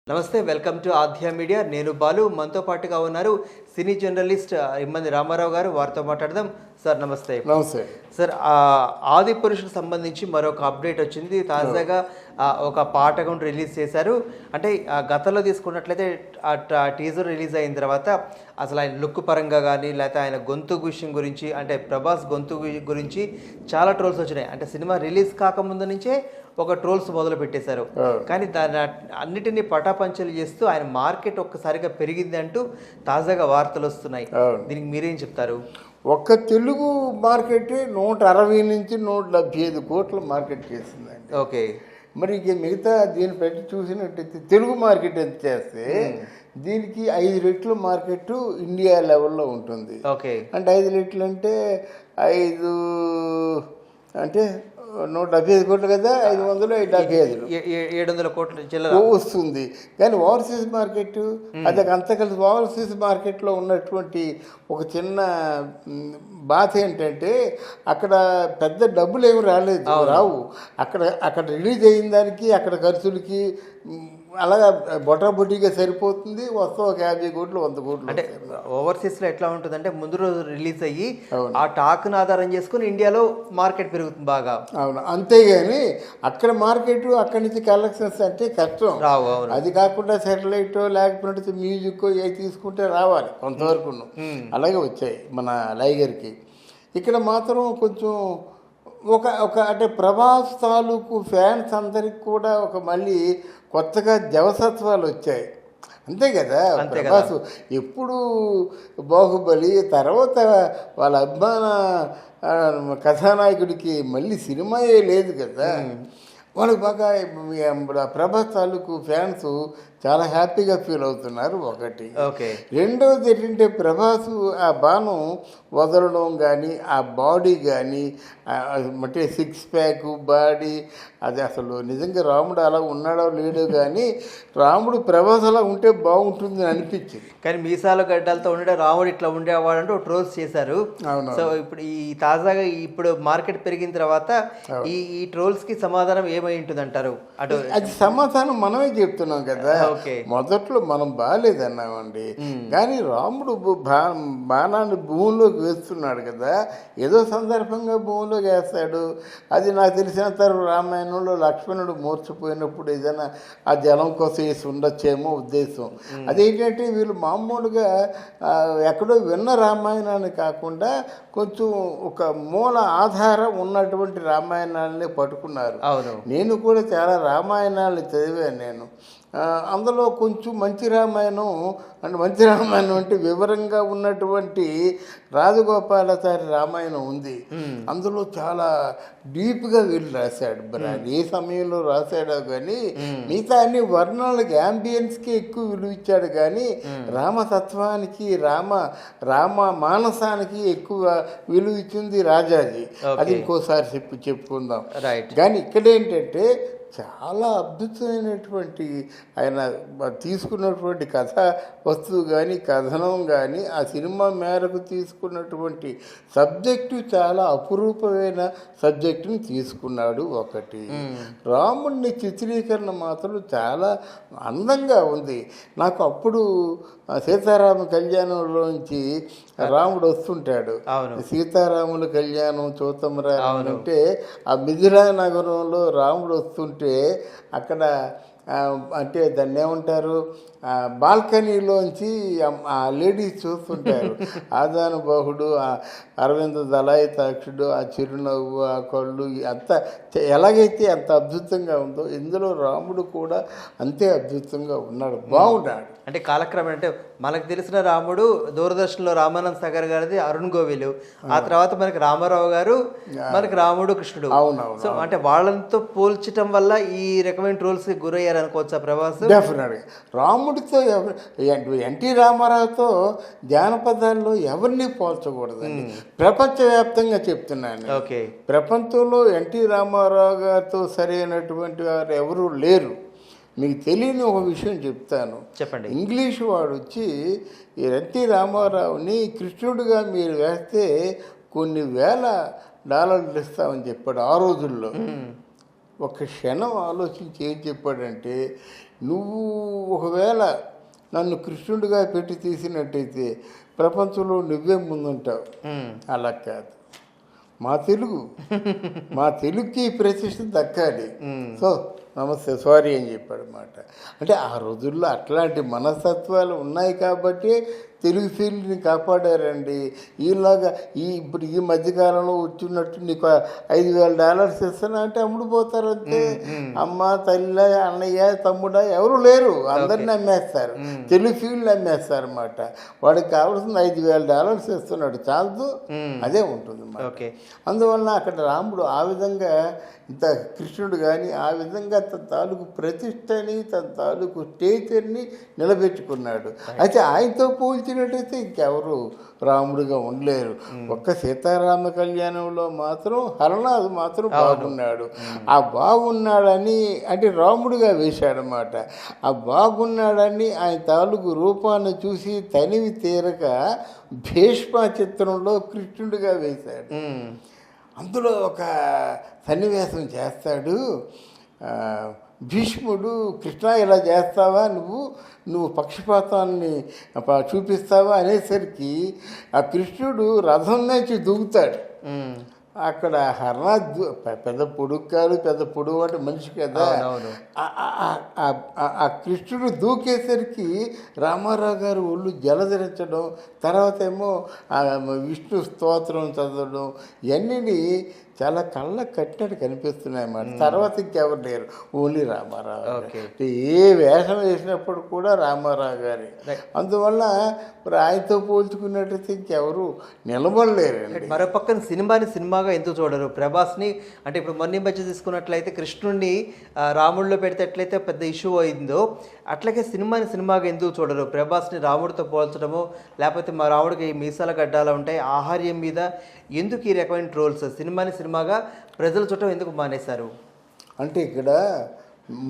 నమస్తే, welcome to ఆధ్య media. నేను బాలు. మనతో పాటుగా ఉన్నారు సినీ జర్నలిస్ట్ ఇమ్మంది రామారావు గారు. వారితో మాట్లాడదాం. సార్ నమస్తే. నమస్తే సార్, ఆది పురుషుకు సంబంధించి మరొక అప్డేట్ వచ్చింది. తాజాగా ఒక పాట కూడా రిలీజ్ చేశారు. అంటే గతంలో తీసుకున్నట్లయితే ఆ టీజర్ రిలీజ్ అయిన తర్వాత అసలు ఆయన లుక్ పరంగా కానీ లేకపోతే ఆయన గొంతు విషయం గురించి, అంటే ప్రభాస్ గొంతు గురించి చాలా ట్రోల్స్ వచ్చినాయి. అంటే సినిమా రిలీజ్ కాకముందు నుంచే ఒక ట్రోల్స్ మొదలు పెట్టేశారు. కానీ దాని అన్నిటినీ పటాపంచలు చేస్తూ ఆయన మార్కెట్ ఒక్కసారిగా పెరిగింది అంటూ తాజాగా వార్తలు వస్తున్నాయి. దీనికి మీరేం చెప్తారు? ఒక్క తెలుగు మార్కెట్ 160 నుంచి 175 కోట్ల మార్కెట్ చేసిందండి. ఓకే. మరి ఇక మిగతా దీన్ని పెట్టి చూసినట్టయితే తెలుగు మార్కెట్ ఎంత చేస్తే దీనికి 5 రెట్ల మార్కెట్ ఇండియా లెవెల్లో ఉంటుంది. ఓకే. అంటే 5 రెట్లు అంటే 5 అంటే 175 కోట్లు కదా, 575 700 కోట్ల చిల్లర వస్తుంది. కానీ ఓవర్సీస్ మార్కెట్ అది అంత కలిసి ఓవర్సీస్ మార్కెట్లో ఉన్నటువంటి ఒక చిన్న బాధ ఏంటంటే అక్కడ పెద్ద డబ్బులు ఏమి రావు. అక్కడ రిలీజ్ అయిన దానికి అక్కడ ఖర్చులకి అలాగా బొటాబొటీగా సరిపోతుంది. వస్తే ఒక 50 కోట్లు 100 కోట్లు. అంటే ఓవర్సీస్లో ఎట్లా ఉంటుందంటే ముందు రోజు రిలీజ్ అయ్యి ఆ టాక్ను ఆధారం చేసుకుని ఇండియాలో మార్కెట్ పెరుగుతుంది బాగా. అవును, అంతేగాని అక్కడ మార్కెట్ అక్కడి నుంచి కలెక్షన్స్ అంటే కష్టం రావు. అది కాకుండా శాటిలైట్ లేకపోతే మ్యూజిక్ అవి తీసుకుంటే రావాలి కొంతవరకు. అలాగే వచ్చాయి మన లైగర్కి. ఇక్కడ మాత్రం కొంచెం ఒక అంటే ప్రభాస్ తాలూకు ఫ్యాన్స్ అందరికి కూడా ఒక మళ్ళీ కొత్తగా జవసత్వాలు వచ్చాయి. అంతే కదా, ప్రభాస్ ఎప్పుడు బాహుబలి తర్వాత వాళ్ళ అభిమాన కథానాయకుడికి మళ్ళీ సినిమాయే లేదు కదా. వాళ్ళకి బాగా ప్రభాస్ తాలూకు ఫ్యాన్స్ చాలా హ్యాపీగా ఫీల్ అవుతున్నారు. ఒకటి. రెండవది ఏంటంటే ప్రభాస్ ఆ బాణం వదలడం కానీ ఆ బాడీ కానీ అంటే 6 ప్యాక్ బాడీ అది అసలు నిజంగా రాముడు అలా ఉన్నాడో లేడో కానీ రాముడు ప్రభాస్ అలా ఉంటే బాగుంటుంది అని అనిపించింది. కానీ మీసాల గడ్డలతో ఉండే రాముడు ఇట్లా ఉండేవాడంటూ ట్రోల్స్ చేశారు. సో ఇప్పుడు ఈ తాజాగా ఇప్పుడు మార్కెట్ పెరిగిన తర్వాత ఈ ట్రోల్స్ కి సమాధానం ఏమై ఉంటుంది అంటారు? అటు అది సమాధానం మనమే చెప్తున్నాం కదా. మొదట్లో మనం బాగాలేదన్నామండి, కానీ రాముడు బాణాన్ని భూమిలోకి వేస్తున్నాడు కదా, ఏదో సందర్భంగా భూమిలోకి వేస్తాడు. అది నాకు తెలిసినంత రామాయణంలో లక్ష్మణుడు మూర్చిపోయినప్పుడు ఏదైనా ఆ జలం కోసం వేసి ఉండొచ్చేమో ఉద్దేశం. అదేంటంటే వీళ్ళు మామూలుగా ఎక్కడో విన్న రామాయణాన్ని కాకుండా కొంచెం ఒక మూల ఆధారం ఉన్నటువంటి రామాయణాలనే పట్టుకున్నారు. నేను కూడా చాలా రామాయణాలు చదివాను నేను. అందులో కొంచెం మంచి రామాయణం అంటే వివరంగా ఉన్నటువంటి రాజగోపాలాచారి రామాయణం ఉంది. అందులో చాలా డీప్గా వీళ్ళు రాశాడు. ఏ సమయంలో రాశాడో కానీ మిగతా అన్ని వర్ణాలకి యాంబియన్స్కి ఎక్కువ విలువ ఇచ్చాడు, కానీ రామతత్వానికి రామ మానసానికి ఎక్కువ విలువ ఇచ్చింది రాజాజీ. అది ఇంకోసారి చెప్పుకుందాం. కానీ ఇక్కడేంటంటే చాలా అద్భుతమైనటువంటి ఆయన తీసుకున్నటువంటి కథ వస్తువు కానీ కథనం కానీ ఆ సినిమా మేరకు తీసుకున్నటువంటి సబ్జెక్టు చాలా అపురూపమైన సబ్జెక్టుని తీసుకున్నాడు. ఒకటి, రాముడిని చిత్రీకరణ మాత్రం చాలా అందంగా ఉంది. నాకు అప్పుడు సీతారామ కళ్యాణంలోంచి రాముడు వస్తుంటాడు. సీతారాముల కళ్యాణం చూతమరా అంటే ఆ మిథిలా నగరంలో రాముడు వస్తుంటే అక్కడ అంటే దాన్ని ఏమంటారు, బాల్కనీలోంచి ఆ లేడీస్ చూస్తుంటారు. ఆదానుబాహుడు, అరవింద దళాయితాక్షుడు, ఆ చిరునవ్వు, ఆ కళ్ళు అంత ఎలాగైతే అంత అద్భుతంగా ఉందో ఇందులో రాముడు కూడా అంతే అద్భుతంగా ఉన్నాడు, బాగున్నాడు. అంటే కాలక్రమం అంటే మనకు తెలిసిన రాముడు దూరదర్శన్లో రామానంద్ సాగర్ గారిది అరుణ్ గోవిలు, ఆ తర్వాత మనకి రామారావు గారు, మనకి రాముడు కృష్ణుడు. సో అంటే వాళ్ళతో పోల్చడం వల్ల ఈ రకమైన ట్రోల్స్కి గురయ్యారు అనుకోవచ్చా ప్రభాస్? డెఫినెట్గా రాముడితో ఎన్టీ రామారావుతో జానపదాల్లో ఎవరిని పోల్చకూడదండి. ప్రపంచవ్యాప్తంగా చెప్తున్నాను. ప్రపంచంలో ఎన్టీ రామారావు గారితో సరైనటువంటి వారు ఎవరూ లేరు. మీకు తెలియని ఒక విషయం చెప్తాను, చెప్పండి. ఇంగ్లీష్ వాడు వచ్చి ఈ ఎన్టీ రామారావుని కృష్ణుడిగా మీరు వేస్తే కొన్ని $1,000 ఇస్తామని చెప్పాడు ఆ రోజుల్లో. ఒక క్షణం ఆలోచించి ఏం చెప్పాడంటే, నువ్వు ఒకవేళ నన్ను కృష్ణుడిగా పెట్టి తీసినట్టయితే ప్రపంచంలో నువ్వే ముందుంటావు. అలా కాదు, మా తెలుగుకి ప్రతిష్ట దక్కాలి. సో నమస్తే, సారీ అని చెప్పాడు అన్నమాట. అంటే ఆ రోజుల్లో అట్లాంటి మనస్తత్వాలు ఉన్నాయి కాబట్టి తెలుగు ఫీల్డ్ని కాపాడారండి. ఈలాగా ఇప్పుడు ఈ మధ్యకాలంలో వచ్చినట్టు నీకు $5,000 ఇస్తున్నా అంటే అమ్ముడుపోతారు అంతే. అమ్మ, తల్లి, అన్నయ్య, తమ్ముడా ఎవరు లేరు, అందరిని అమ్మేస్తారు. తెలుగు ఫీల్డ్ అమ్మేస్తారు అన్నమాట. వాడికి కావాల్సింది $5,000 ఇస్తున్నాడు, చాలదు, అదే ఉంటుంది అన్నమాట. అందువల్ల అక్కడ రాముడు ఆ విధంగా, ఇంత కృష్ణుడు కానీ ఆ విధంగా తన తాలూకు ప్రతిష్టని, తన తాలూకు స్టేచర్ని నిలబెట్టుకున్నాడు. అయితే ఆయనతో పోల్చినట్టయితే ఇంకెవరు రాముడిగా ఉండలేరు. ఒక్క సీతారామ కళ్యాణంలో మాత్రం హరనాథ్ మాత్రం బాగున్నాడు. ఆ బాగున్నాడని అంటే రాముడిగా వేశాడనమాట. ఆ బాగున్నాడని ఆయన తాలూకు రూపాన్ని చూసి తనివి తీరక భీష్మ చిత్రంలో కృష్ణుడిగా వేశాడు. అందులో ఒక సన్నివేశం చేస్తాడు భీష్ముడు, కృష్ణ ఇలా చేస్తావా, నువ్వు పక్షపాతాన్ని చూపిస్తావా అనేసరికి ఆ కృష్ణుడు రథం నుంచి దూకుతాడు. అక్కడ హరనాథ్ పెద్ద పొడుగు కాదు, పెద్ద పొడుగు అంటే మనిషి కదా. ఆ కృష్ణుడు దూకేసరికి రామారావు గారు ఒళ్ళు జలధరించడం, తర్వాత ఏమో విష్ణు స్తోత్రం చదవడం, ఇవన్నీ చాలా కళ్ళకు కట్టినట్టు కనిపిస్తున్నాయి అన్నమాట. తర్వాత ఇంకెవరు లేరు, ఓన్లీ రామారావు. ఏ వేషం వేసినప్పుడు కూడా రామారావు గారి. అందువల్ల మరి ఆయనతో పోల్చుకున్నట్టయితే ఇంకెవరు నిలబడలేరు. మరో పక్కన సినిమాగా ఎందుకు చూడరు ప్రభాస్ని? అంటే ఇప్పుడు మొన్న మధ్య తీసుకున్నట్లయితే కృష్ణుడిని రాముడిలో పెడితే ఎట్లయితే పెద్ద ఇష్యూ అయిందో, అట్లాగే సినిమాగా ఎందుకు చూడరు? ప్రభాస్ని రాముడితో పోల్చడము, లేకపోతే మా రాముడికి మీసాల గడ్డాలు ఉంటాయి, ఆహార్యం మీద ఎందుకు ఈ రకమైన ట్రోల్స్? సినిమాగా ప్రజలు చూడటం ఎందుకు మానేశారు? అంటే ఇక్కడ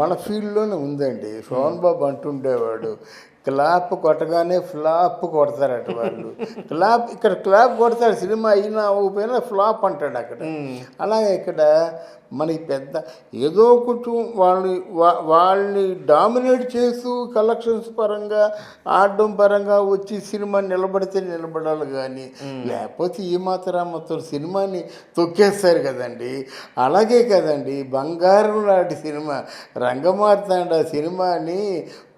మన ఫీల్డ్లోనే ఉందండి. సోహన్ బాబు అంటుండేవాడు, క్లాప్ కొట్టగానే ఫ్లాప్ కొడతారట వాళ్ళు. ఇక్కడ క్లాప్ కొడతారు, సినిమా అయినా పోయినా ఫ్లాప్ అంటాడు అక్కడ. అలాగే ఇక్కడ మనకి పెద్ద ఏదో కొంచెం వాళ్ళని డామినేట్ చేస్తూ కలెక్షన్స్ పరంగా, ఆడడం పరంగా వచ్చి సినిమా నిలబడితే నిలబడాలి కానీ, లేకపోతే ఈ మాత్రం సినిమాని తొక్కేస్తారు కదండి. అలాగే కదండి బంగారం లాంటి సినిమా రంగమార్తాండ సినిమాని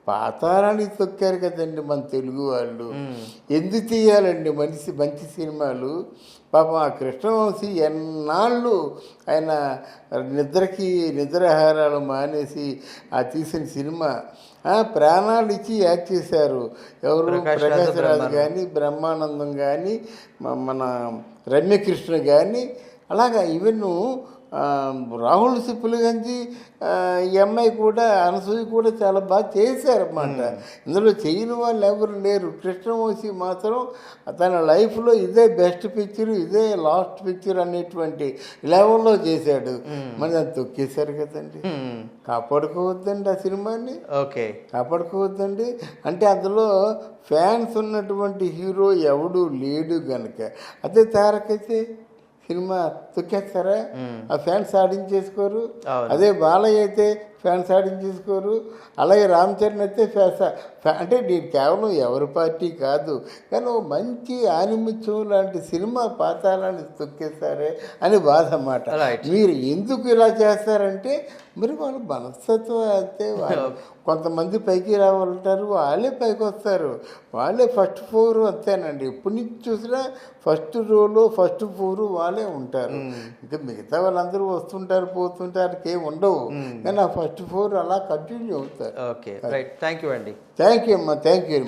పాతాళానికి తొక్కారు కదండి మన తెలుగు వాళ్ళు. ఎందుకు తీయాలండి మంచి సినిమాలు? పాపం ఆ కృష్ణవంశీ ఎన్నాళ్ళు ఆయన నిద్రాహారాలు మానేసి ఆ తీసిన సినిమా ప్రాణాలు ఇచ్చి యాక్ట్ చేశారు. ఎవరు? ప్రకాష్ రాజు కానీ, బ్రహ్మానందం కానీ, మన రమ్యకృష్ణ కానీ, అలాగా ఈవెన్ రాహుల్ సిప్పులుగంజి ఈ అమ్మాయి కూడా, అనసూయ కూడా చాలా బాగా చేశారన్నమాట. ఇందులో చేయని వాళ్ళు ఎవరు లేరు. కృష్ణవంశీ మాత్రం తన లైఫ్లో ఇదే బెస్ట్ పిక్చర్, ఇదే లాస్ట్ పిక్చర్ అనేటువంటి లెవెల్లో చేశాడు. మరి దాన్ని తొక్కేశారు కదండి. కాపాడుకోవద్దండి ఆ సినిమాని, కాపాడుకోవద్దండి. అంటే అందులో ఫ్యాన్స్ ఉన్నటువంటి హీరో ఎవడు లేడు గనక. అదే తారకైతే సినిమా తొక్కేస్తారా? ఆ ఫ్యాన్స్ ఆడించేసుకోరు. అదే బాలయ్య అయితే ఫ్యాన్స్ ఆడించేసుకోరు. అలాగే రామ్ చరణ్ అయితే అంటే నేను కేవలం ఎవరి పార్టీ కాదు, కానీ ఓ మంచి ఆనిముత్యం లాంటి సినిమా పాతాళాన్ని తొక్కేస్తారే అని బాధ అన్నమాట. మీరు ఎందుకు ఇలా చేస్తారంటే మరి వాళ్ళ మనస్తత్వం అయితే, కొంతమంది పైకి రావాలంటారు, వాళ్ళే పైకి వస్తారు, వాళ్ళే ఫస్ట్ 4 అంతేనండి. ఎప్పటి నుంచి చూసినా ఫస్ట్ రోలో ఫస్ట్ 4 వాళ్ళే ఉంటారు. ఇంకా మిగతా వాళ్ళందరూ వస్తుంటారు పోతుంటారు, ఏం ఉండవు, కానీ ఆ ఫస్ట్ 4 అలా కంటిన్యూ అవుతారు. ఓకే, రైట్, థ్యాంక్ యూ అండి. థ్యాంక్ యూ అమ్మా, థ్యాంక్ యూ.